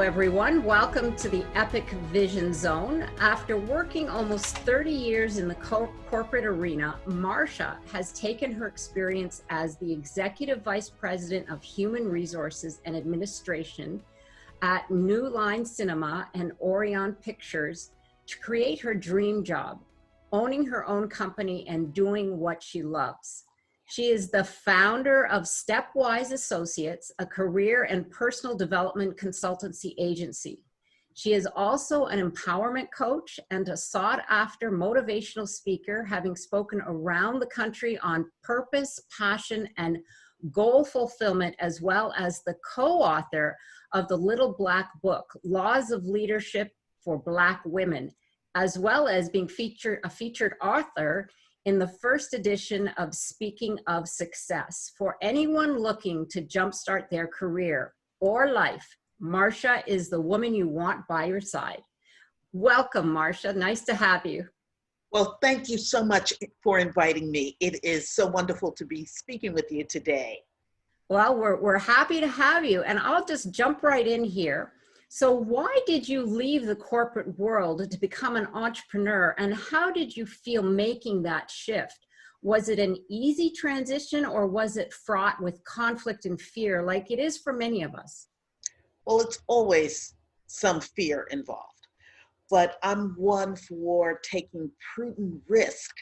everyone. Welcome to the Epic Vision Zone. After working almost 30 years in the corporate arena, Marsha has taken her experience as the Executive Vice President of Human Resources and Administration at New Line Cinema and Orion Pictures to create her dream job, owning her own company and doing what she loves. She is the founder of Stepwise Associates, a career and personal development consultancy agency. She is also an empowerment coach and a sought-after motivational speaker, having spoken around the country on purpose, passion, and goal fulfillment, as well as the co-author of the Little Black Book, Laws of Leadership for Black Women, as well as being a featured author in the first edition of Speaking of Success. For anyone looking to jumpstart their career or life, Marsha is the woman you want by your side. Welcome, Marsha. Nice to have you. Well, thank you so much for inviting me. It is so wonderful to be speaking with you today. Well, we're happy to have you, and I'll just jump right in here. So why did you leave the corporate world to become an entrepreneur, and how did you feel making that shift? Was it an easy transition, or was it fraught with conflict and fear like it is for many of us? Well, it's always some fear involved, but I'm one for taking prudent risk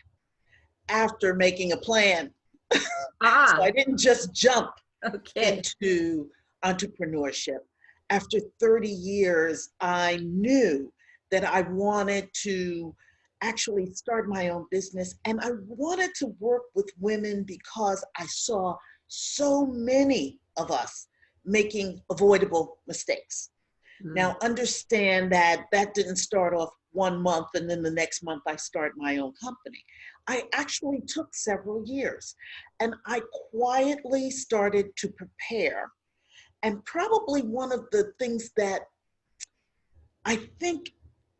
after making a plan. So I didn't just jump into entrepreneurship. After 30 years, I knew that I wanted to actually start my own business, and I wanted to work with women because I saw so many of us making avoidable mistakes. Now, understand that that didn't start off 1 month and then the next month I start my own company. I actually took several years, and I quietly started to prepare. And probably one of the things that I think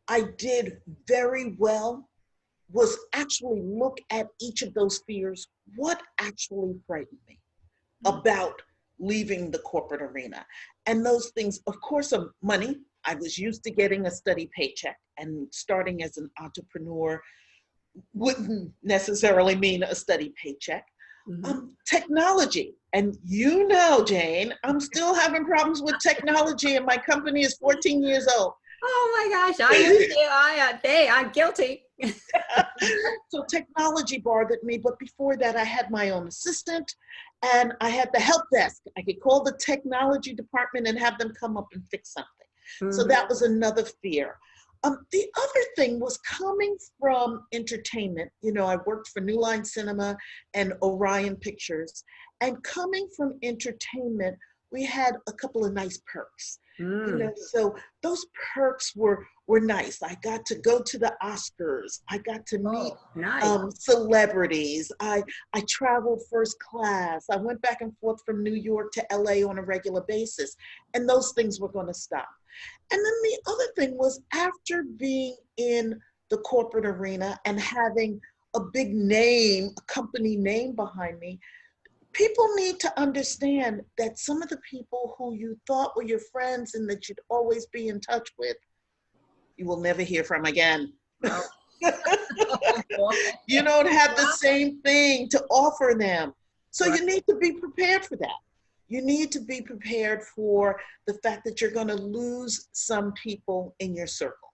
I did very well was actually look at each of those fears. What actually frightened me about leaving the corporate arena? And those things, of course, are money. I was used to getting a steady paycheck, and starting as an entrepreneur wouldn't necessarily mean a steady paycheck. Technology. And you know, Jane, I'm still having problems with technology, and my company is 14 years old. Oh my gosh, I'm with you. I'm guilty. So technology bothered me, but before that I had my own assistant, and I had the help desk. I could call the technology department and have them come up and fix something. So that was another fear. The other thing was coming from entertainment. You know, I worked for New Line Cinema and Orion Pictures, and coming from entertainment, we had a couple of nice perks. You know, so those perks were nice. I got to go to the Oscars. I got to meet celebrities. I traveled first class. I went back and forth from New York to LA on a regular basis, and those things were going to stop. And then the other thing was, after being in the corporate arena and having a big name, a company name behind me, people need to understand that some of the people who you thought were your friends and that you'd always be in touch with, you will never hear from again. You don't have the same thing to offer them. So you need to be prepared for that. You need to be prepared for the fact that you're going to lose some people in your circle.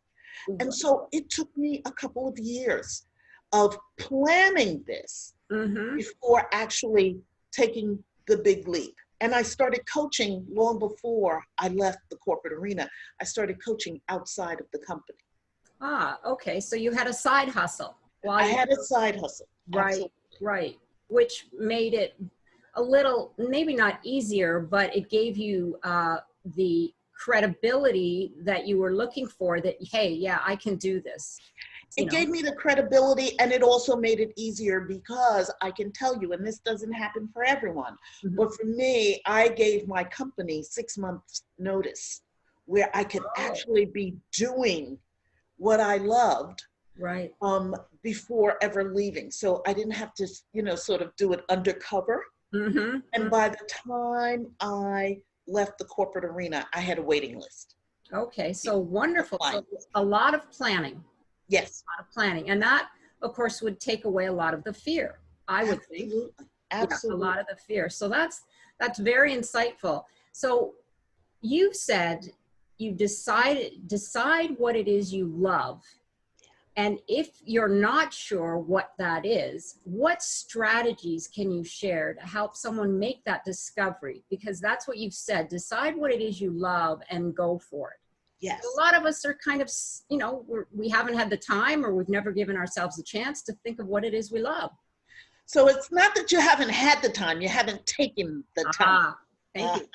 And so it took me a couple of years of planning this before actually taking the big leap. And I started coaching long before I left the corporate arena. I started coaching outside of the company. Okay. So you had a side hustle. I had a side hustle. Right. Which made it a little, maybe not easier, but it gave you the credibility that you were looking for, that, hey, yeah, I can do this. It gave me the credibility, and it also made it easier because I can tell you, and this doesn't happen for everyone, but for me, I gave my company 6 months notice where I could actually be doing what I loved before ever leaving. So I didn't have to, you know, sort of do it undercover. And by the time I left the corporate arena, I had a waiting list. Okay, so wonderful. So Clients. a lot of planning, Yes, a lot of planning. And that, of course, would take away a lot of the fear, I would think. absolutely, Yeah, a absolutely. lot of the fear. So that's very insightful. So you said you decide what it is you love. And if you're not sure what that is, what strategies can you share to help someone make that discovery? Because that's what you've said, decide what it is you love and go for it. A Yes. lot of us are kind of, we haven't had the time, or we've never given ourselves a chance to think of what it is we love. So it's not that you haven't had the time, you haven't taken the time. Ah, thank you.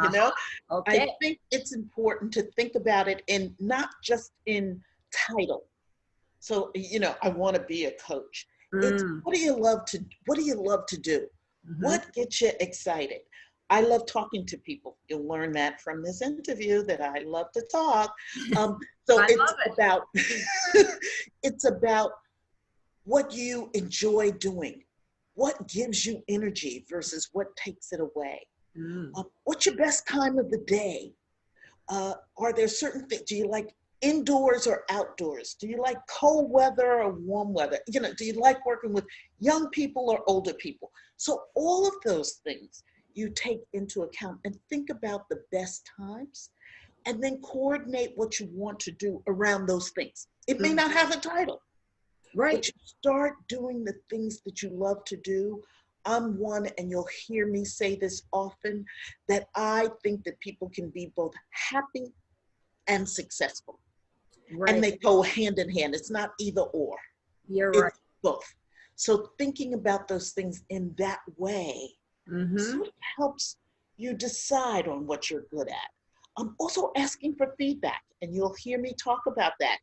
You know, I Okay. think it's important to think about it in not just in title. So, I want to be a coach. It's Mm, what do you love to do? mhm. What gets you excited? I love talking to people. You'll learn that from this interview that I love to talk. So I it's love it. about it's about what you enjoy doing, what gives you energy versus what takes it away. Mm. What's your best time of the day? Are there certain things? Do you like indoors or outdoors? Do you like cold weather or warm weather? Do you like working with young people or older people? So all of those things you take into account and think about the best times and then coordinate what you want to do around those things. It may Mm. not have a title, but Right. you start doing the things that you love to do. I'm one, and you'll hear me say this often, that I think that people can be both happy and successful. And Right. they go hand in hand. It's not either or, You're right. it's both. So thinking about those things in that way Mm-hmm. sort of helps you decide on what you're good at. I'm also asking for feedback, and you'll hear me talk about that.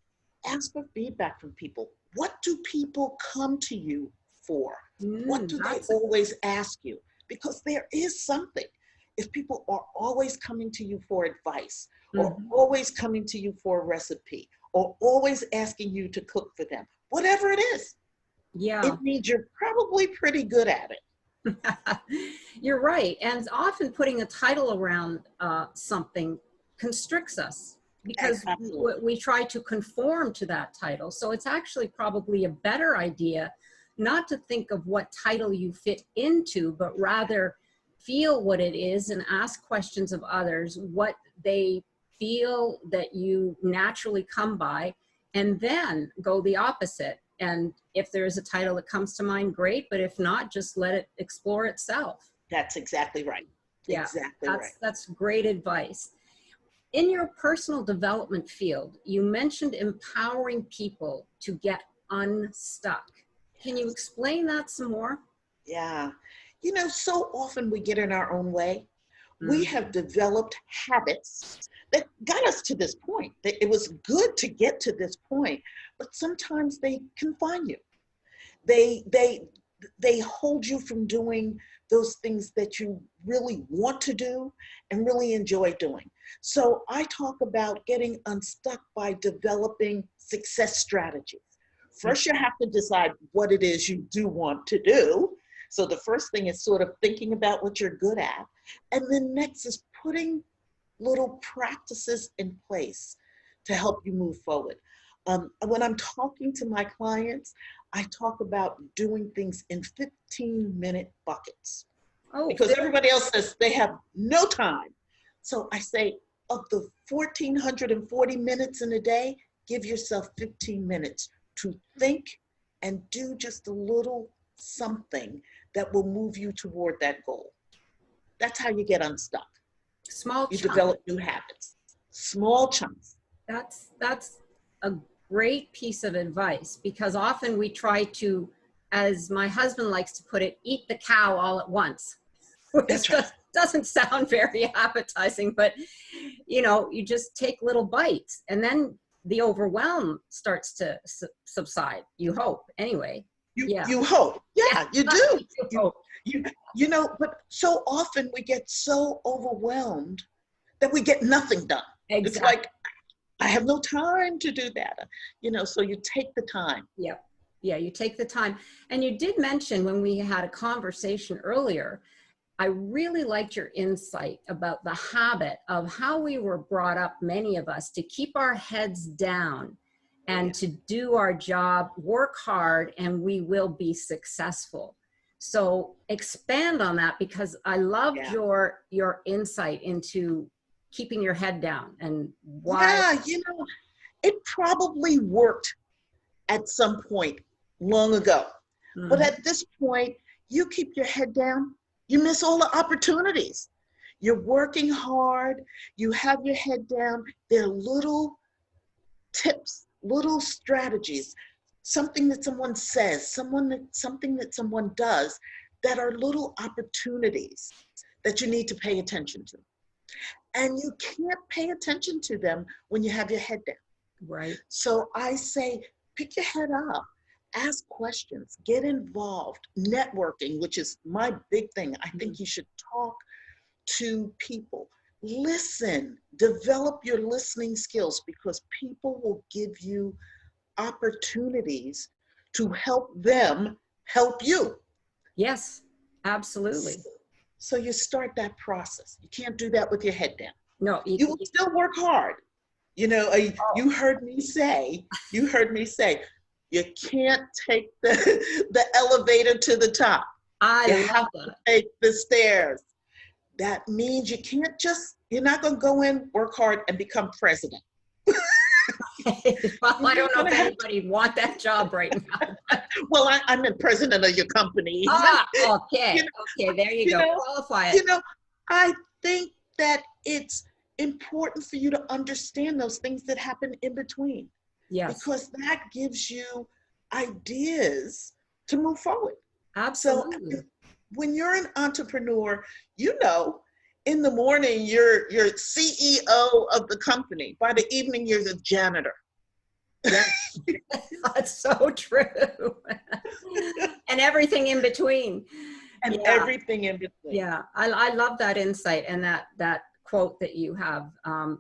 Ask for feedback from people. What do people come to you for? What Mm, do they that's always ask you? Because there is something. If people are always coming to you for advice, or mhm. always coming to you for a recipe, or always asking you to cook for them, whatever it is, Yeah. it means you're probably pretty good at it. You're right. And often putting a title around something constricts us because Absolutely. we try to conform to that title. So it's actually probably a better idea not to think of what title you fit into, but rather feel what it is and ask questions of others, what they feel that you naturally come by, and then go the opposite. And if there's a title that comes to mind, great. But if not, just let it explore itself. That's exactly right. Yeah, Exactly right. that's great advice. In your personal development field, you mentioned empowering people to get unstuck. Can you Yes. explain that some more? Yeah. So often we get in our own way. We Mm, have developed habits that got us to this point. It was good to get to this point, but sometimes they confine you. They they they hold you from doing those things that you really want to do and really enjoy doing. So I talk about getting unstuck by developing success strategies. mm, First, you have to decide what it is you do want to do. So the first thing is sort of thinking about what you're good at. And then next is putting little practices in place to help you move forward. When I'm talking to my clients, I talk about doing things in 15-minute buckets oh, because everybody else says they have no time. So I say, of the 1,440 minutes in a day, give yourself 15 minutes to think and do just a little something that will move you toward that goal. That's how you get unstuck. small You chunk. develop new habits, small chunks. That's a great piece of advice, because often we try to, as my husband likes to put it, eat the cow all at once, which That's right. doesn't sound very appetizing, but you just take little bites, and then the overwhelm starts to subside, you hope, anyway. Yeah. You hope. Yeah. Yeah, you do. You You hope. you but so often we get so overwhelmed that we get nothing done. It's Exactly. like I have no time to do that. So you take the time. Yeah. Yeah, you take the time. And you did mention when we had a conversation earlier, I really liked your insight about the habit of how we were brought up, many of us, to keep our heads down and to do our job, work hard, and we will be successful. So expand on that, because I loved your insight into keeping your head down and why. Yeah, it probably worked at some point long ago. But at this point, you keep your head down, you miss all the opportunities. You're working hard, you have your head down. There are little tips, little strategies, something that someone says, something that someone does that are little opportunities that you need to pay attention to. And you can't pay attention to them when you have your head down. Right. So I say, pick your head up, ask questions, get involved. Networking, which is my big thing. I think you should talk to people. Listen, develop your listening skills, because people will give you opportunities to help them help you. Yes, absolutely. So you start that process. You can't do that with your head down. No, You will still work hard. You heard me say, you can't take the elevator to the top. You have to take the stairs. That means you're not going to go in, work hard, and become president. Well, I don't know if anybody want that job right now. Well, I'm the president of your company. Okay. Okay, there you go. Qualify it. I think that it's important for you to understand those things that happen in between. Yes. Because that gives you ideas to move forward. Absolutely. So when you're an entrepreneur, in the morning, you're CEO of the company. By the evening, you're the janitor. Yes. That's so true. And everything in between. And everything in between. Yeah, I love that insight and that quote that you have.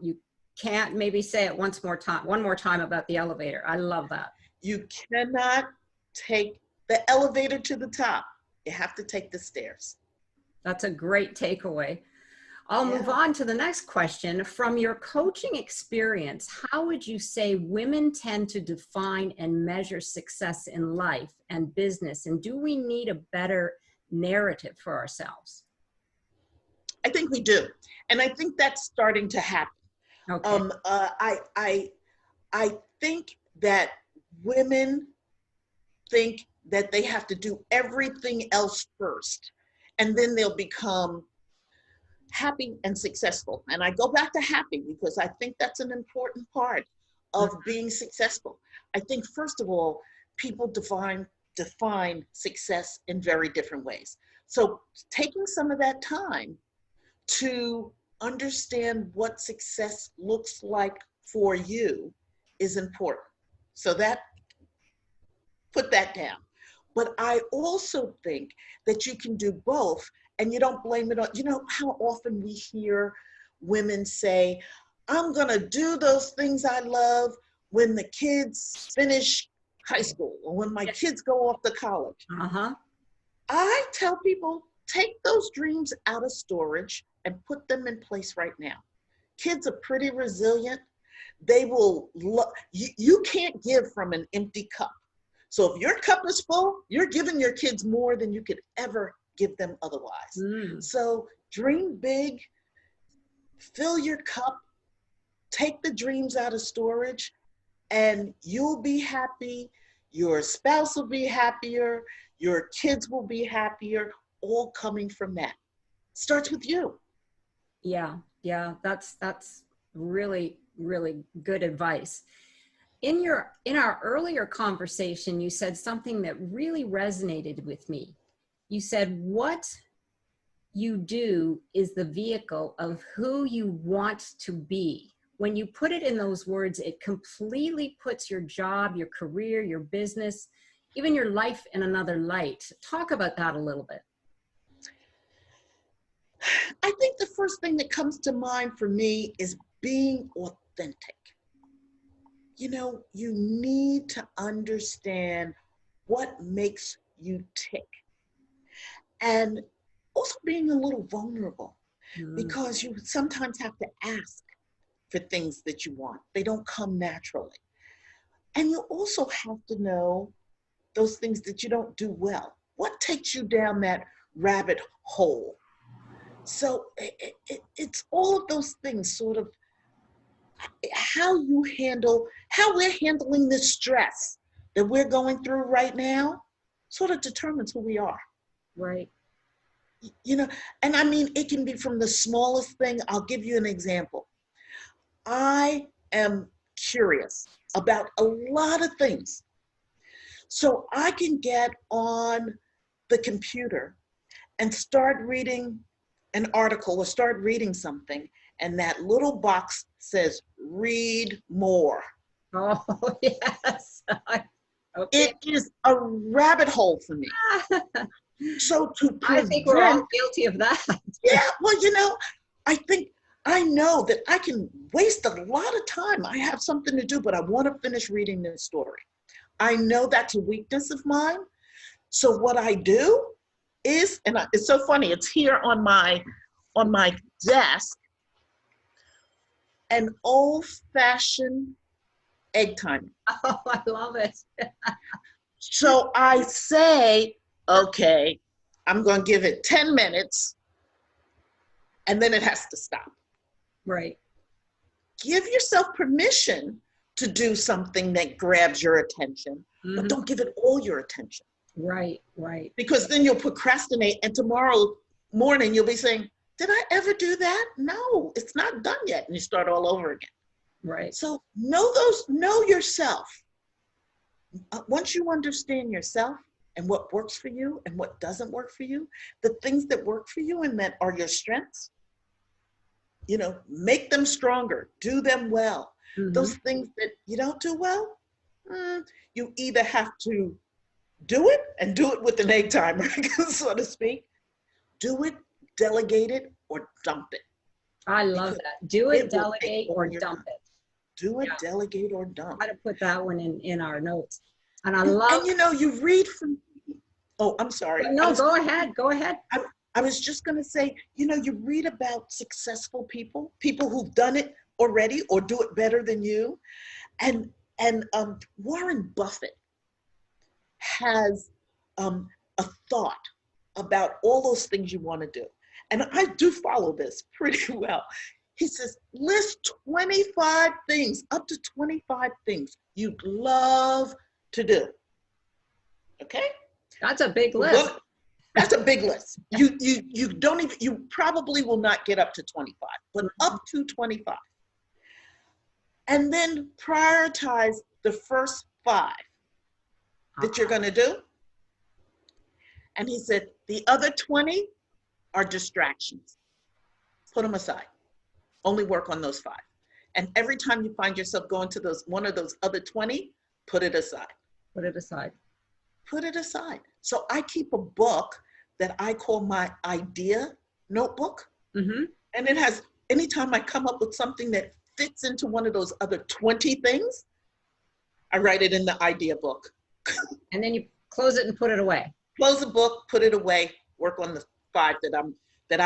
You can't maybe say it one more time about the elevator. I love that. You cannot take the elevator to the top. You have to take the stairs. That's a great takeaway. I'll move on to the next question. From your coaching experience, how would you say women tend to define and measure success in life and business? And do we need a better narrative for ourselves? I think we do. And I think that's starting to happen. Okay. I think that women think that they have to do everything else first, and then they'll become happy and successful. And I go back to happy because I think that's an important part of being successful. I think, first of all, people define success in very different ways. So taking some of that time to understand what success looks like for you is important. So put that down. But I also think that you can do both, and you don't blame it on, how often we hear women say, I'm gonna do those things I love when the kids finish high school or when my kids go off to college. I tell people, take those dreams out of storage and put them in place right now. Kids are pretty resilient. They will, you can't give from an empty cup. So if your cup is full, you're giving your kids more than you could ever give them otherwise. So dream big, fill your cup, take the dreams out of storage, and you'll be happy. Your spouse will be happier. Your kids will be happier, all coming from that. Starts with you. Yeah, that's really, really good advice. In our earlier conversation, you said something that really resonated with me. You said, what you do is the vehicle of who you want to be. When you put it in those words, it completely puts your job, your career, your business, even your life in another light. Talk about that a little bit. I think the first thing that comes to mind for me is being authentic. You need to understand what makes you tick. And also being a little vulnerable, Mm. because you sometimes have to ask for things that you want. They don't come naturally. And you also have to know those things that you don't do well. What takes you down that rabbit hole? So it's all of those things, sort of how we're handling this stress that we're going through right now, sort of determines who we are. Right. You know, and I mean, it can be from the smallest thing. I'll give you an example. I am curious about a lot of things. So I can get on the computer and start reading an article or start reading something, and that little box says, read more. Oh, yes. Okay. It is a rabbit hole for me. So to I think we're all prevent, guilty of that. yeah, well, you know, I know that I can waste a lot of time. I have something to do, but I want to finish reading this story. I know that's a weakness of mine. So what I do is, it's so funny, it's here on my desk, an old-fashioned egg timer. Oh, I love it. So I say, okay, I'm going to give it 10 minutes, and then it has to stop. Right. Give yourself permission to do something that grabs your attention, but don't give it all your attention. Right, right. Because then you'll procrastinate, and tomorrow morning you'll be saying, did I ever do that? No, it's not done yet. And you start all over again. Right. So know yourself. Once you understand yourself and what works for you and what doesn't work for you, the things that work for you and that are your strengths, you know, make them stronger, do them well. Those things that you don't do well, you either have to do it and do it with an egg timer, so to speak. Do it, delegate it, or dump it. I love Because that. Do it, it will delegate, take or all your dump time. it. Do it, Yeah. delegate, or dump. Got to put that one in our notes. And I And love. you know, you read from, oh, I'm sorry. No, go ahead. Go ahead. I was just going to say, you know, you read about successful people who've done it already or do it better than you. And Warren Buffett has a thought about all those things you want to do. And I do follow this pretty well. He says, list 25 things, up to 25 things you'd love to do. Okay? That's a big list. That's a big list. You don't even, you probably will not get up to 25, but up to 25. And then prioritize the first 5 that you're going to do. And he said, the other 20 are distractions. Put them aside. Only work on those 5. And every time you find yourself going to one of those other 20, put it aside. Put it aside. Put it aside. So I keep a book that I call my idea notebook. And it has, anytime I come up with something that fits into one of those other 20 things, I write it in the idea book. And then you close it and put it away. Close the book, put it away, work on the 5 that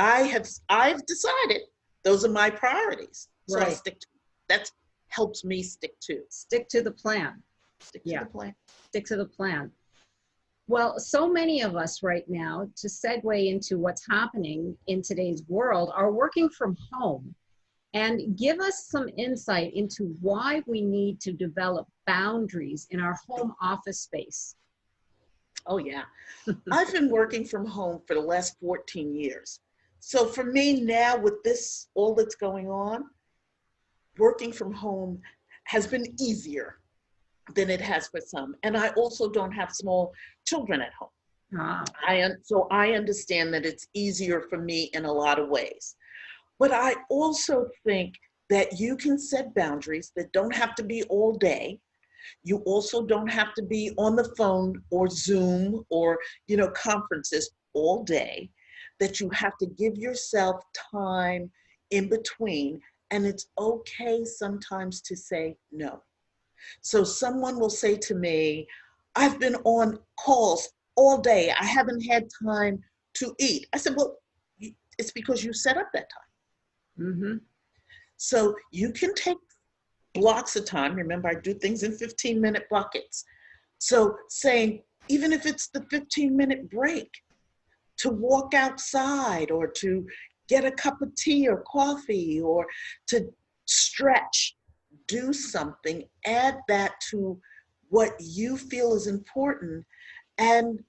I've decided those are my priorities. So I stick to. That helps me stick to the plan. Stick to the plan. Stick to the plan. Well, so many of us right now, to segue into what's happening in today's world, are working from home. And give us some insight into why we need to develop boundaries in our home office space. Oh, yeah. I've been working from home for the last 14 years. So for me now, with this, all that's going on, working from home has been easier than it has for some. And I also don't have small children at home. So I understand that it's easier for me in a lot of ways. But I also think that you can set boundaries that don't have to be all day. You also don't have to be on the phone or Zoom or, you know, conferences all day, that you have to give yourself time in between. And it's okay sometimes to say no. So someone will say to me, I've been on calls all day. I haven't had time to eat. I said, well, it's because you set up that time. Mm-hmm. So you can take blocks of time. Remember, I do things in 15-minute buckets. So saying, even if it's the 15-minute break, to walk outside or to get a cup of tea or coffee or to stretch, do something, add that to what you feel is important and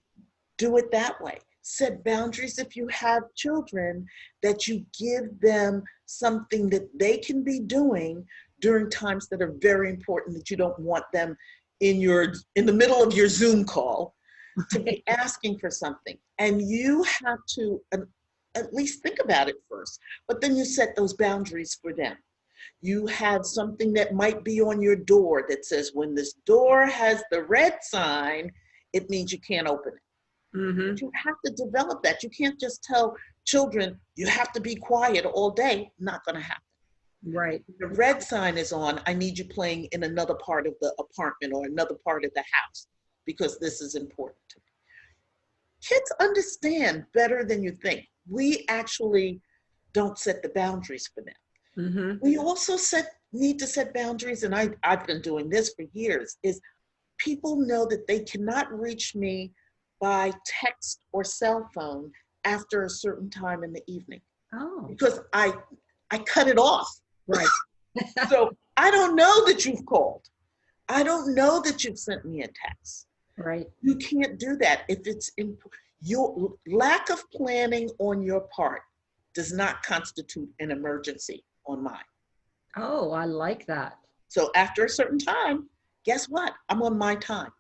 do it that way. Set boundaries if you have children, that you give them something that they can be doing during times that are very important, that you don't want them in the middle of your Zoom call to be asking for something. And you have to at least think about it first, but then you set those boundaries for them. You have something that might be on your door that says, when this door has the red sign, it means you can't open it. Mm-hmm. But you have to develop that. You can't just tell children, you have to be quiet all day. Not going to happen. Right. The red sign is on, I need you playing in another part of the apartment or another part of the house because this is important to me. Kids understand better than you think. We actually don't set the boundaries for them. Mm-hmm. We also need to set boundaries, and I've been doing this for years, is people know that they cannot reach me by text or cell phone after a certain time in the evening. Oh. Because I cut it off. Right. So I don't know that you've called. I don't know that you've sent me a text. Right. You can't do that if it's your lack of planning on your part does not constitute an emergency on mine. Oh, I like that. So after a certain time, guess what? I'm on my time.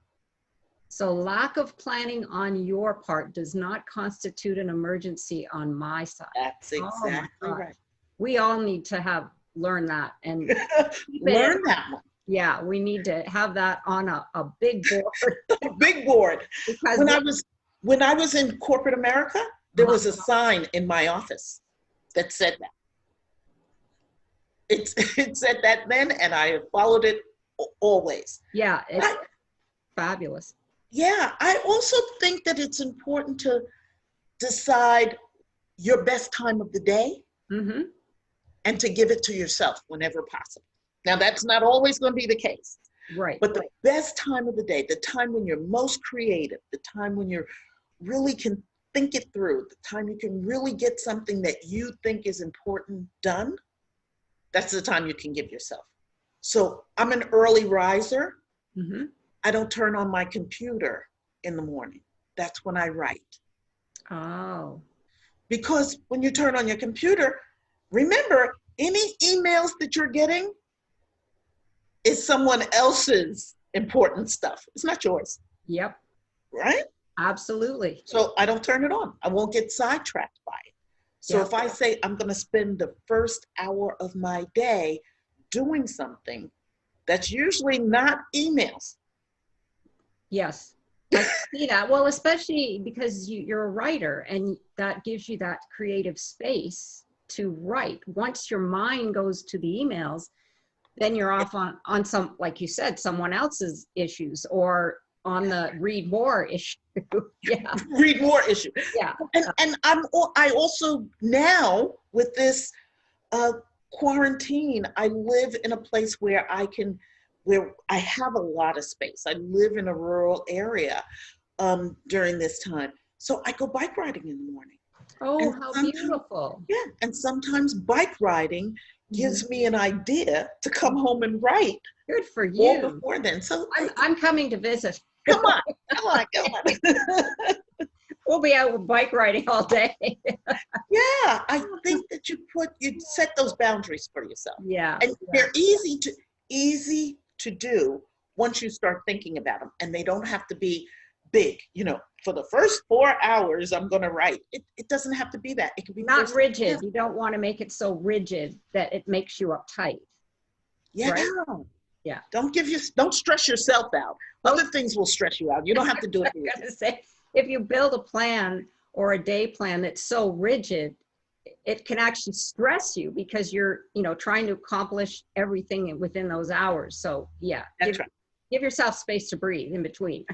So lack of planning on your part does not constitute an emergency on my side. That's exactly right. We all need to learn that and learn that one. Yeah, we need to have that on a big board. A big board. Because when I was in corporate America, there was a sign in my office that said that. It said that then, and I have followed it always. Yeah, it's fabulous. Yeah, I also think that it's important to decide your best time of the day. Mm-hmm. And to give it to yourself whenever possible. Now, that's not always going to be the case. Right. But the best time of the day, the time when you're most creative, the time when you really can think it through, the time you can really get something that you think is important done, that's the time you can give yourself. So I'm an early riser. Mm-hmm. I don't turn on my computer in the morning. That's when I write. Oh. Because when you turn on your computer, remember, any emails that you're getting is someone else's important stuff. It's not yours. Yep. Right? Absolutely. So I don't turn it on. I won't get sidetracked by it. So if I say I'm going to spend the first hour of my day doing something, that's usually not emails. Yes. I see that. Well, especially because you're a writer and that gives you that creative space to write. Once your mind goes to the emails, then you're off on some, like you said, someone else's issues or on the read more issue. Yeah. Read more issue. Yeah. And I also now with this quarantine, I live in a place where I have a lot of space. I live in a rural area during this time. So I go bike riding in the morning. Oh, how beautiful. Yeah, and sometimes bike riding gives me an idea to come home and write. Good for you. All before then. So I'm coming to visit. Come on. We'll be out bike riding all day. Yeah, I think that you set those boundaries for yourself. Yeah. And they're easy to do once you start thinking about them, and they don't have to be big. For the first 4 hours, I'm going to write. It doesn't have to be that. It can be not rigid. You don't want to make it so rigid that it makes you uptight. Yeah. Right? Yeah. Don't stress yourself out. Other things will stress you out. You don't have to do it. I was gonna say, if you build a plan or a day plan that's so rigid, it can actually stress you because you're, trying to accomplish everything within those hours. So yeah, give yourself space to breathe in between.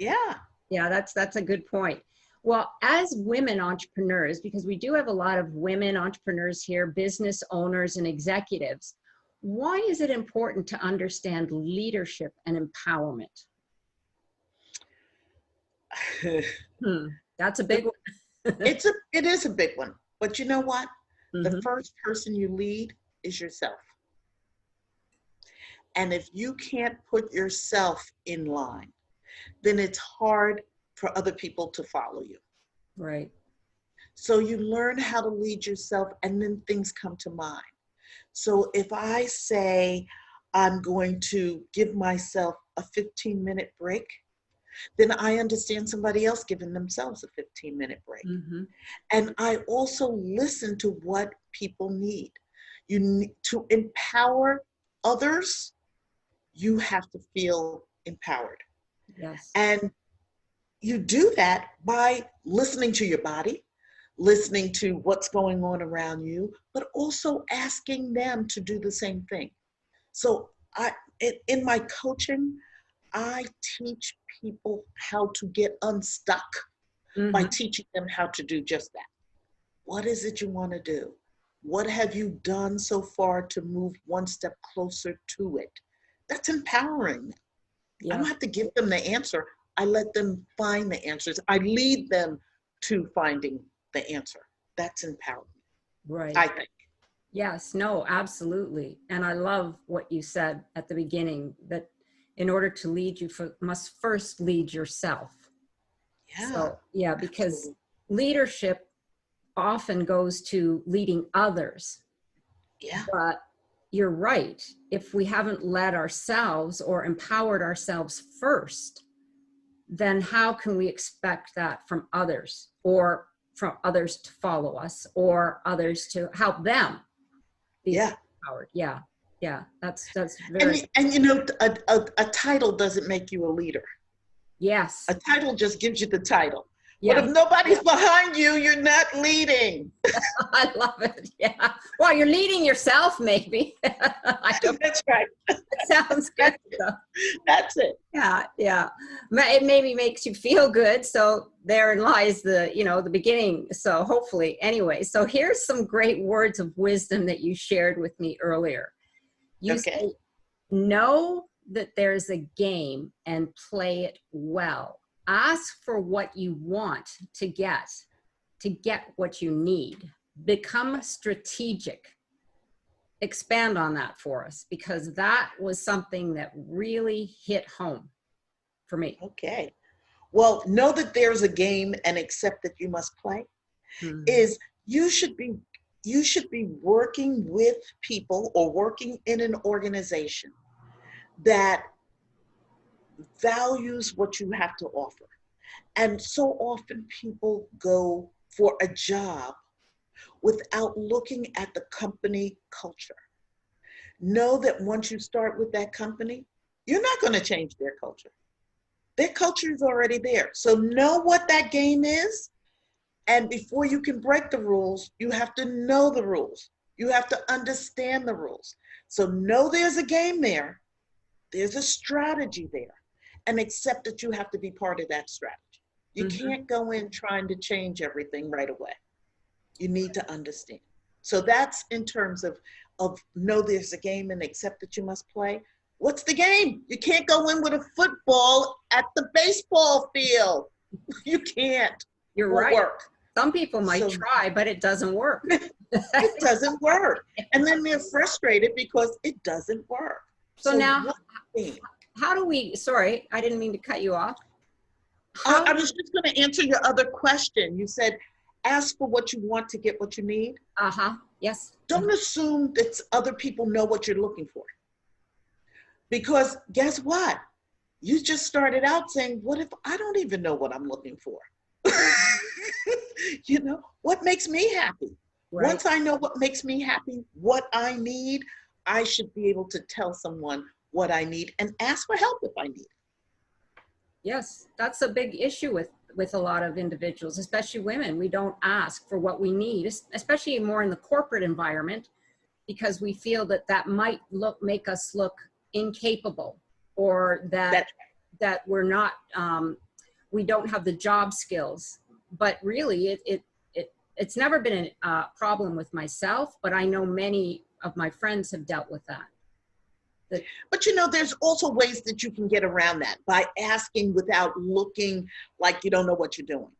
Yeah. Yeah, that's a good point. Well, as women entrepreneurs, because we do have a lot of women entrepreneurs here, business owners and executives, why is it important to understand leadership and empowerment? That's a big one. It is a big one. But you know what? The Mhm. first person you lead is yourself. And if you can't put yourself in line, then it's hard for other people to follow you. Right. So you learn how to lead yourself, and then things come to mind. So if I say I'm going to give myself a 15-minute break, then I understand somebody else giving themselves a 15-minute break. Mm-hmm. And I also listen to what people need. You need to empower others. You have to feel empowered. Yes. And you do that by listening to your body, listening to what's going on around you, but also asking them to do the same thing. So in my coaching, I teach people how to get unstuck by Mm-hmm. teaching them how to do just that. What is it you want to do? What have you done so far to move one step closer to it? That's empowering. I Yeah. don't have to give them the answer. I let them find the answers. I lead them to finding the answer. That's empowerment, Right. I think. Yes. No, absolutely. And I love what you said at the beginning, that in order to lead, you must first lead yourself. Yeah, So, yeah, because absolutely. leadership often goes to leading others. Yeah, But you're right. If we haven't led ourselves or empowered ourselves first, then how can we expect that from others, or from others to follow us, or others to help them be yeah. empowered? Yeah. Yeah. That's And, very, and you know, a title doesn't make you a leader. yes. A title just gives you the title. But if Yes. nobody's behind you, you're not leading. I love it. Yeah. Well, you're leading yourself, maybe. I don't, That's right. it sounds good. That's it. So. That's it. Yeah, yeah. It maybe makes you feel good. So therein lies the, the beginning. So hopefully, anyway. So here's some great words of wisdom that you shared with me earlier. You Okay. say, know that there's a game and play it well. Ask for what you want to get what you need. Become strategic. Expand on that for us, because that was something that really hit home for me. Okay. Well, know that there's a game and accept that you must play. Mhm. Is you should be working with people or working in an organization that values what you have to offer. And so often people go for a job without looking at the company culture. Know that once you start with that company, you're not going to change their culture. Their culture is already there. So know what that game is. And before you can break the rules, you have to know the rules. You have to understand the rules. So know there's a game there. There's a strategy there. And accept that you have to be part of that strategy. You Mhm. can't go in trying to change everything right away. You need to understand. So that's in terms of know there's a game and accept that you must play. What's the game? You can't go in with a football at the baseball field. You can't. You're Won't right. work. Some people might So try, but it doesn't work. it doesn't work. And then they're frustrated because it doesn't work. So So now, what game? how do we, sorry, I didn't mean to cut you off. How, I was just going to answer your other question. You said, ask for what you want to get what you need. uh-huh, yes. Don't assume that other people know what you're looking for. Because guess what? You just started out saying, what if I don't even know what I'm looking for? You know, what makes me happy? Right. Once I know what makes me happy, what I need, I should be able to tell someone what I need and ask for help if I need it. Yes, that's a big issue with a lot of individuals, especially women. We don't ask for what we need, especially more in the corporate environment, because we feel that that might make us look incapable, or that That's that we're not, we don't have the job skills. but really it's never been a problem with myself, but I know many of my friends have dealt with that. But there's also ways that you can get around that by asking without looking like you don't know what you're doing.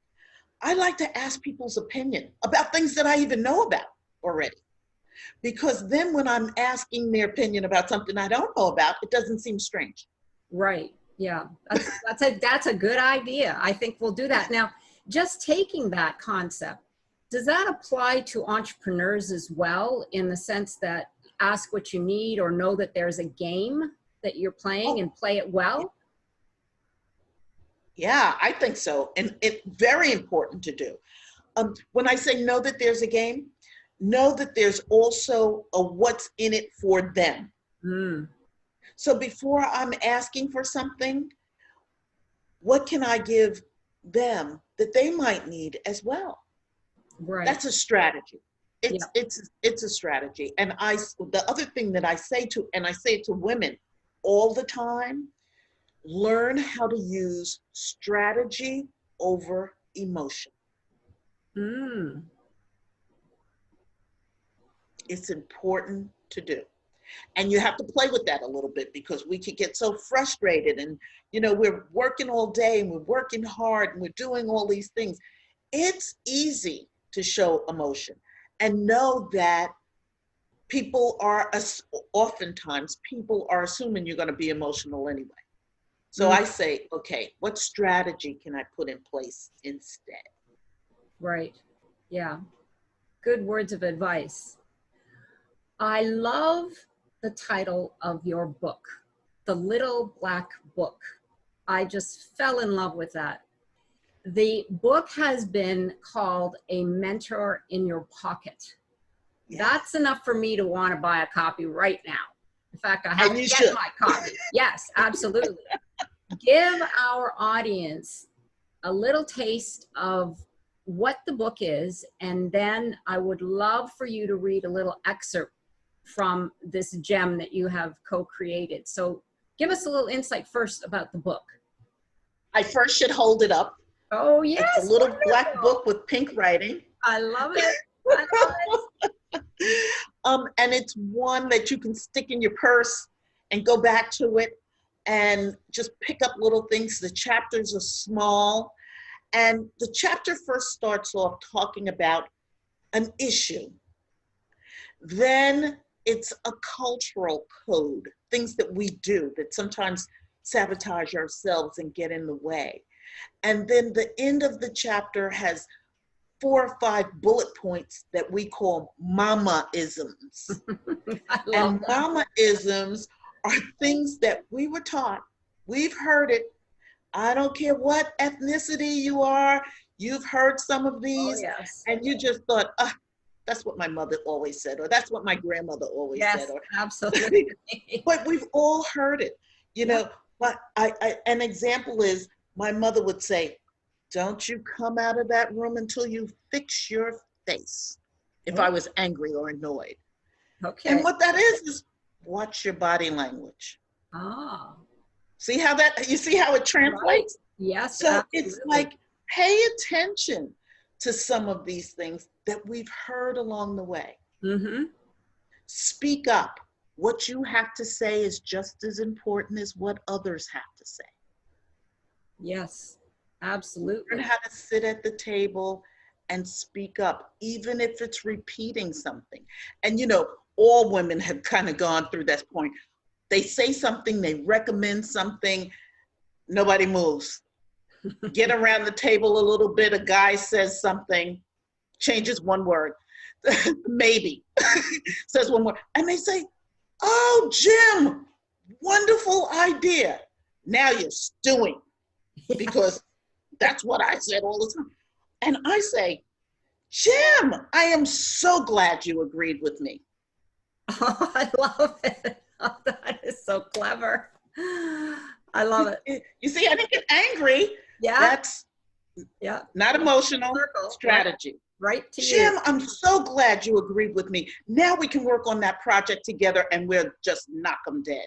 I like to ask people's opinion about things that I even know about already. Because then when I'm asking their opinion about something I don't know about, it doesn't seem strange. Right. Yeah. That's a good idea. I think we'll do that. Now, just taking that concept, does that apply to entrepreneurs as well, in the sense that ask what you need, or know that there's a game that you're playing and play it well? Yeah, I think so. And it's very important to do. When I say know that there's a game, know that there's also a what's in it for them. Mm. So before I'm asking for something, what can I give them that they might need as well? Right. That's a strategy. It's a strategy. And the other thing that I say to women all the time, learn how to use strategy over emotion. Mm. It's important to do. And you have to play with that a little bit, because we could get so frustrated, and we're working all day and we're working hard and we're doing all these things. It's easy to show emotion and know that oftentimes people are assuming you're going to be emotional anyway. So I say, okay, what strategy can I put in place instead? Right. Yeah. Good words of advice. I love the title of your book, The Little Black Book. I just fell in love with that. The book has been called A Mentor in Your Pocket. Yes. That's enough for me to want to buy a copy right now. In fact, I have to get my copy. Yes, absolutely. Give our audience a little taste of what the book is, and then I would love for you to read a little excerpt from this gem that you have co-created. So give us a little insight first about the book. I first should hold it up. Oh, yes. It's a little black book with pink writing. I love it. I love it. And it's one that you can stick in your purse and go back to it and just pick up little things. The chapters are small. And the chapter first starts off talking about an issue. Then it's a cultural code, things that we do that sometimes sabotage ourselves and get in the way. And then the end of the chapter has 4 or 5 bullet points that we call mama-isms. And mama-isms are things that we were taught. We've heard it. I don't care what ethnicity you are, you've heard some of these, and you just thought, that's what my mother always said, or that's what my grandmother always said. Or, absolutely. But we've all heard it, know. But an example is, my mother would say, don't you come out of that room until you fix your face, if I was angry or annoyed. Okay. And what that is watch your body language. Ah. You see how it translates? Right. Yes. So absolutely. It's like, pay attention to some of these things that we've heard along the way. Mm-hmm. Speak up. What you have to say is just as important as what others have to say. Yes, absolutely. Learn how to sit at the table and speak up, even if it's repeating something. And all women have kind of gone through that point. They say something, they recommend something, nobody moves. Get around the table a little bit, a guy says something, changes one word, maybe, says one word, and they say, oh, Jim, wonderful idea. Now you're stewing, because that's what I said all the time. And I say, Jim, I am so glad you agreed with me. Oh, I love it. Oh, that is so clever. I love it. You see, I didn't get angry. Yeah. That's not emotional, strategy. Right to Jim, you. I'm so glad you agreed with me. Now we can work on that project together and we'll just knock them dead.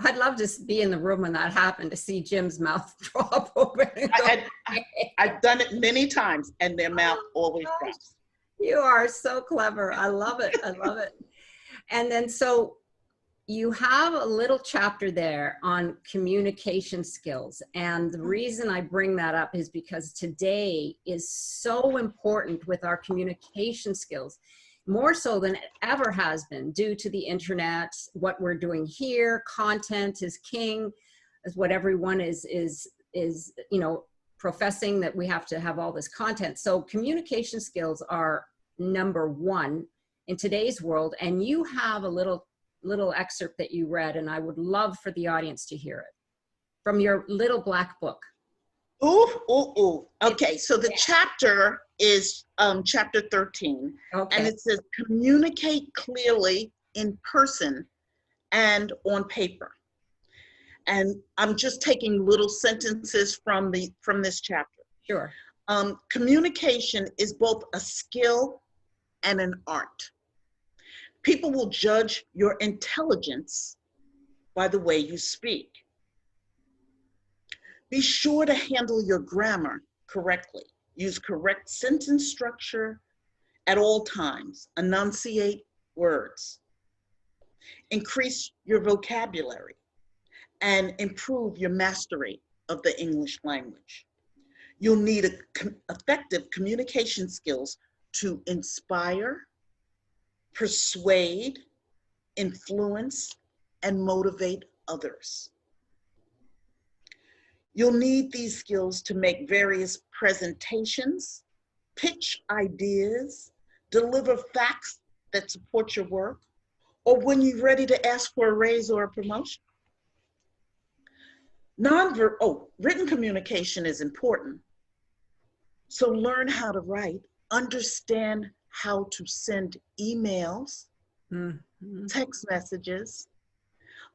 I'd love to be in the room when that happened, to see Jim's mouth drop open. And go, I've done it many times, and their mouth always gosh, drops. you are so clever. I love it. I love it. And then so you have a little chapter there on communication skills. And the reason I bring that up is because today is so important with our communication skills, more so than it ever has been, due to the internet, what we're doing here. Content is king, is what everyone is, you know, professing, that we have to have all this content. So communication skills are number one in today's world. And you have a little excerpt that you read, and I would love for the audience to hear it from your little black book. Ooh, ooh, ooh. Okay, so the chapter is chapter 13, and it says communicate clearly in person and on paper. And I'm just taking little sentences from this chapter. Sure. Communication is both a skill and an art. People will judge your intelligence by the way you speak. Be sure to handle your grammar correctly. Use correct sentence structure at all times. Enunciate words. Increase your vocabulary and improve your mastery of the English language. You'll need effective communication skills to inspire, persuade, influence, and motivate others. You'll need these skills to make various presentations, pitch ideas, deliver facts that support your work, or when you're ready to ask for a raise or a promotion. Written communication is important. So learn how to write, understand how to send emails, text messages,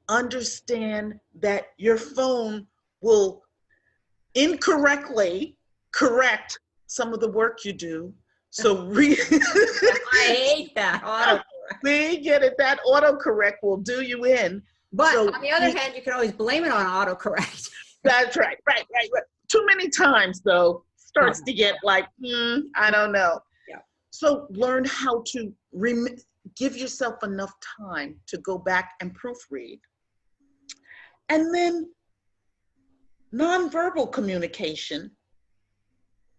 understand that your phone will incorrectly correct some of the work you do. So I hate that autocorrect. We get it. That autocorrect will do you in. But so on the other hand, you can always blame it on autocorrect. That's right. Right. Too many times, though, starts to get like, I don't know. Yeah. So learn how to give yourself enough time to go back and proofread. And then nonverbal communication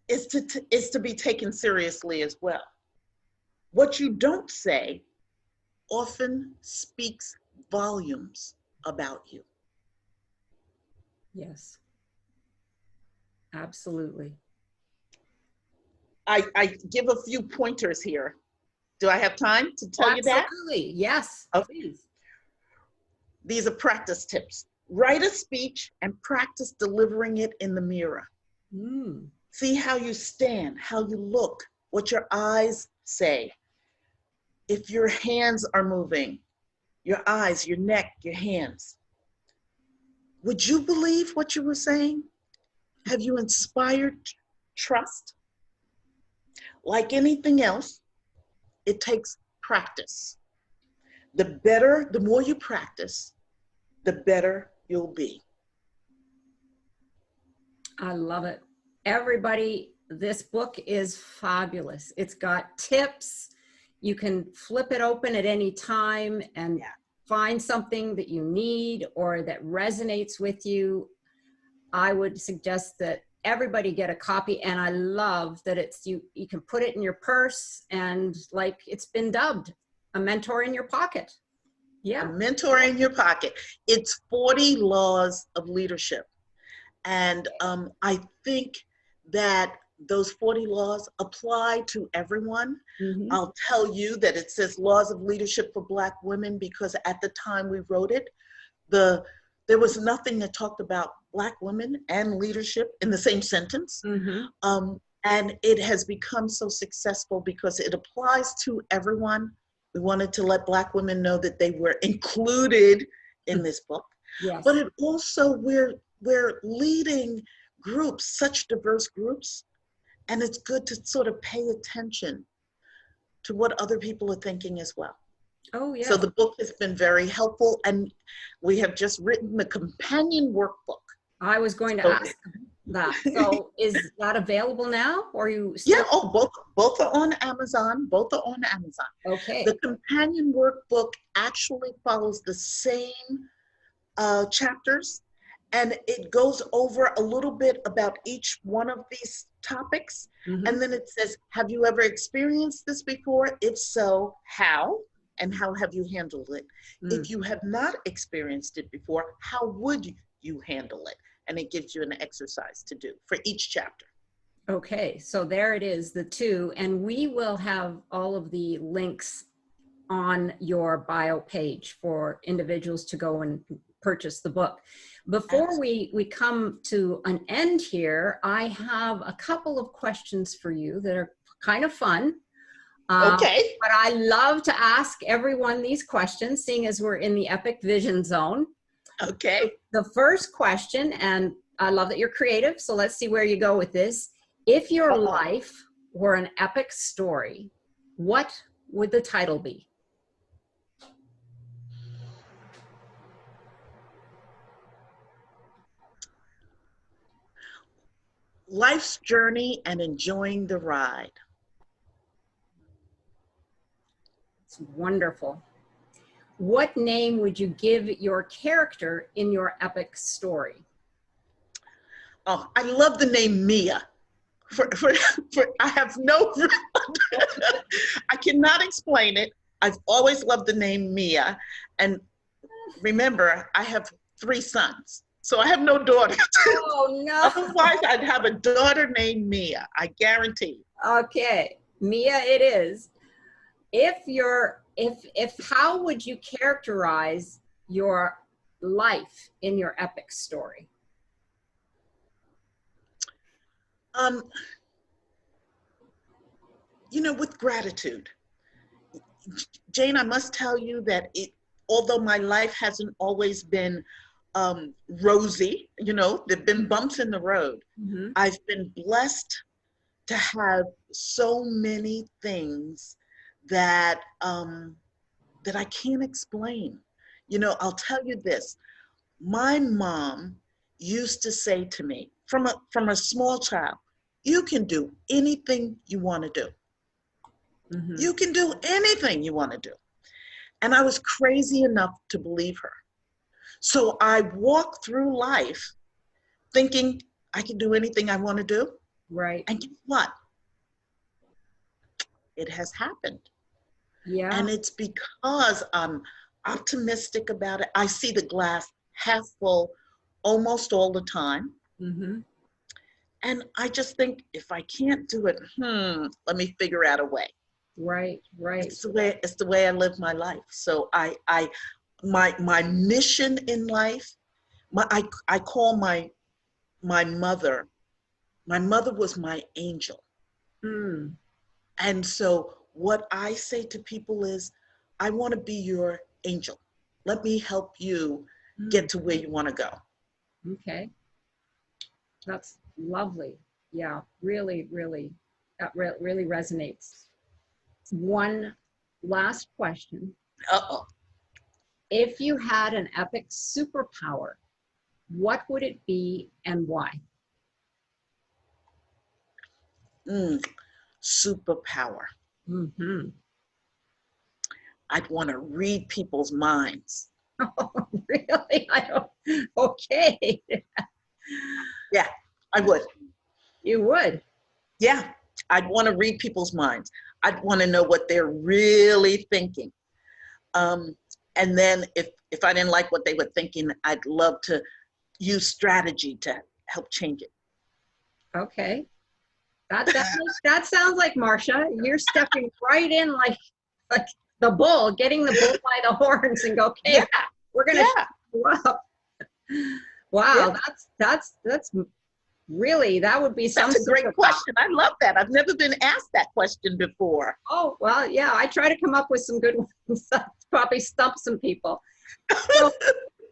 is to be taken seriously as well. What you don't say often speaks volumes about you. Yes, absolutely. I give a few pointers here. Do I have time to tell you that? Absolutely, yes, okay. Please. These are practice tips. Write a speech and practice delivering it in the mirror. See how you stand, how you look, what your eyes say. If your hands are moving, your eyes, your neck, your hands. Would you believe what you were saying? Have you inspired trust? Like anything else, it takes practice. The more you practice, the better you'll be. I love it. Everybody, this book is fabulous. It's got tips. You can flip it open at any time and find something that you need or that resonates with you. I would suggest that everybody get a copy, and I love that it's you can put it in your purse, and like it's been dubbed a mentor in your pocket. Yeah. A mentor in your pocket. It's 40 laws of leadership. And I think that those 40 laws apply to everyone. I'll tell you that it says laws of leadership for Black women because at the time we wrote it, there was nothing that talked about Black women and leadership in the same sentence. And it has become so successful because it applies to everyone. We wanted to let Black women know that they were included in this book. Yes. But it also, we're leading groups, such diverse groups, and it's good to sort of pay attention to what other people are thinking as well. Oh, So yes. the book has been very helpful, and we have just written the companion workbook. I was going to So, ask that. So is that available now, or are you yeah, still? oh, both are on Amazon. Both are on Amazon. Okay. The companion workbook actually follows the same chapters, and it goes over a little bit about each one of these topics. Mhm. And then it says, have you ever experienced this before? If so, how? And how have you handled it? Mm. If you have not experienced it before, how would you handle it? And it gives you an exercise to do for each chapter. Okay, so there it is, the two, and we will have all of the links on your bio page for individuals to go and purchase the book. Before we come to an end here, I have a couple of questions for you that are kind of fun. Okay. But I love to ask everyone these questions, seeing as we're in the Epic Vision Zone. Okay. The first question, and I love that you're creative, so let's see where you go with this. If your life were an epic story, what would the title be? Life's journey and enjoying the ride. It's wonderful. What name would you give your character in your epic story? Oh, I love the name Mia. For I have no, I cannot explain it. I've always loved the name Mia. And remember, I have 3 sons, so I have no daughter. Oh, no. Otherwise, I'd have a daughter named Mia, I guarantee. Okay, Mia it is. If how would you characterize your life in your epic story? With gratitude. Jane, I must tell you that although my life hasn't always been rosy, there've been bumps in the road. Mm-hmm. I've been blessed to have so many things that that I can't explain. I'll tell you this. My mom used to say to me from a small child, you can do anything you want to do. Mm-hmm. You can do anything you want to do. And I was crazy enough to believe her. So I walked through life thinking I can do anything I want to do. Right. And guess what? It has happened. Yeah. And it's because I'm optimistic about it. I see the glass half full almost all the time. Mm-hmm. And I just think if I can't do it, let me figure out a way. Right. It's the way I live my life. So my mission in life, I call my mother. My mother was my angel. Mm. And so what I say to people is, I want to be your angel. Let me help you get to where you want to go. Okay. That's lovely. Yeah, really, that really resonates. One last question. Uh-oh. If you had an epic superpower, what would it be and why? Superpower. Mm-hmm. I'd want to read people's minds. Oh, really? Okay. Yeah, I would. You would? Yeah, I'd want to read people's minds. I'd want to know what they're really thinking. And then if I didn't like what they were thinking, I'd love to use strategy to help change it. Okay. That sounds like Marsha. You're stepping right in like the bull, getting the bull by the horns and go, okay, Yeah. we're going to shut you up. Wow, yeah. That's really, that would be some. That's a great question. I love that. I've never been asked that question before. Oh, well, yeah, I try to come up with some good ones. Probably stump some people. So,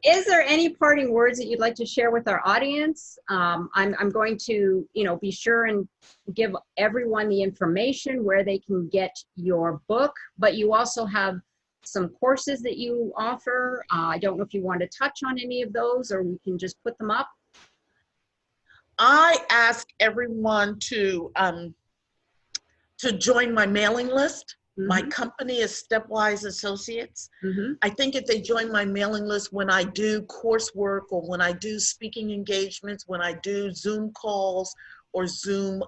is there any parting words that you'd like to share with our audience? I'm going to, be sure and give everyone the information where they can get your book, but you also have some courses that you offer. I don't know if you want to touch on any of those, or we can just put them up. I ask everyone to join my mailing list. My company is Stepwise Associates. I think if they join my mailing list when I do coursework or when I do speaking engagements, when I do Zoom calls or Zoom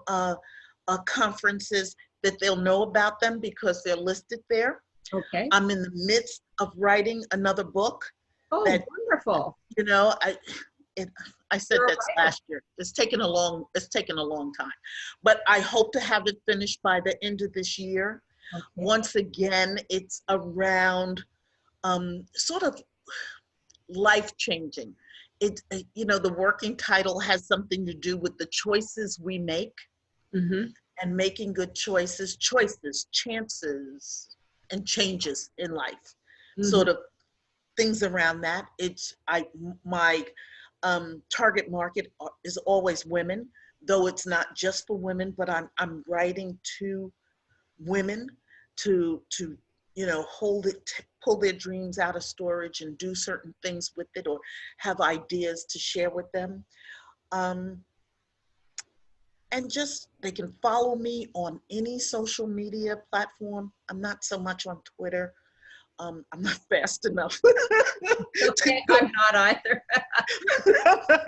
conferences, that they'll know about them because they're listed there. Okay. I'm in the midst of writing another book. Oh, that, wonderful. You know, I said You're a that's writer. last year. It's taken a long time, but I hope to have it finished by the end of this year. Okay. Once again, it's around sort of life-changing. You know, the working title has something to do with the choices we make and making good choices, chances, and changes in life. Sort of things around that. My target market is always women, though it's not just for women, but I'm writing to women to you know, pull their dreams out of storage and do certain things with it, or have ideas to share with them. And just, they can follow me on any social media platform. I'm not so much on Twitter. I'm not fast enough. Okay, I'm not either.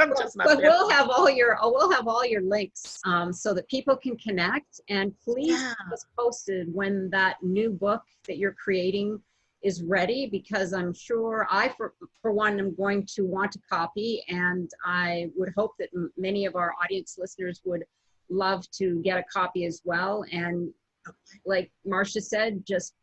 I'm just not but fast we'll have all your links so that people can connect, and please keep us posted when that new book that you're creating is ready, because I'm sure I, for one, am going to want a copy, and I would hope that many of our audience listeners would love to get a copy as well. And like Marsha said, just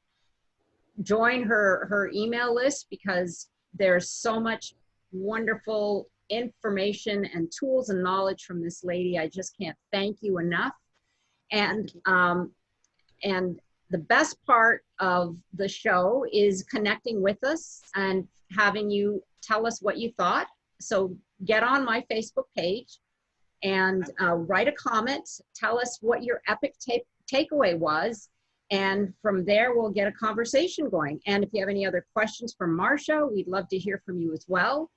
join her email list, because there's so much wonderful information and tools and knowledge from this lady. I just can't thank you enough. And the best part of the show is connecting with us and having you tell us what you thought. So get on my Facebook page and write a comment. Tell us what your epic takeaway was. And from there, we'll get a conversation going. And if you have any other questions for Marsha, we'd love to hear from you as well.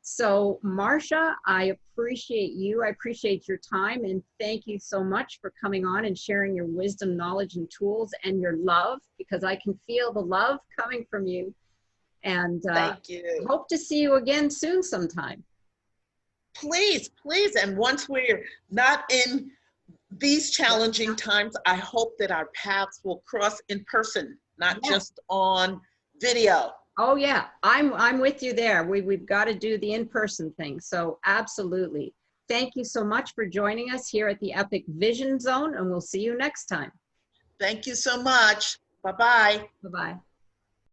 So Marsha, I appreciate you. I appreciate your time. And thank you so much for coming on and sharing your wisdom, knowledge, and tools, and your love, because I can feel the love coming from you. And thank you. Hope to see you again soon sometime. Please, please. And once we're not in these challenging times, I hope that our paths will cross in person, not just on video. Oh yeah, I'm with you there. We've got to do the in-person thing. So absolutely. Thank you so much for joining us here at the Epic Vision Zone, and we'll see you next time. Thank you so much. Bye-bye. Bye-bye.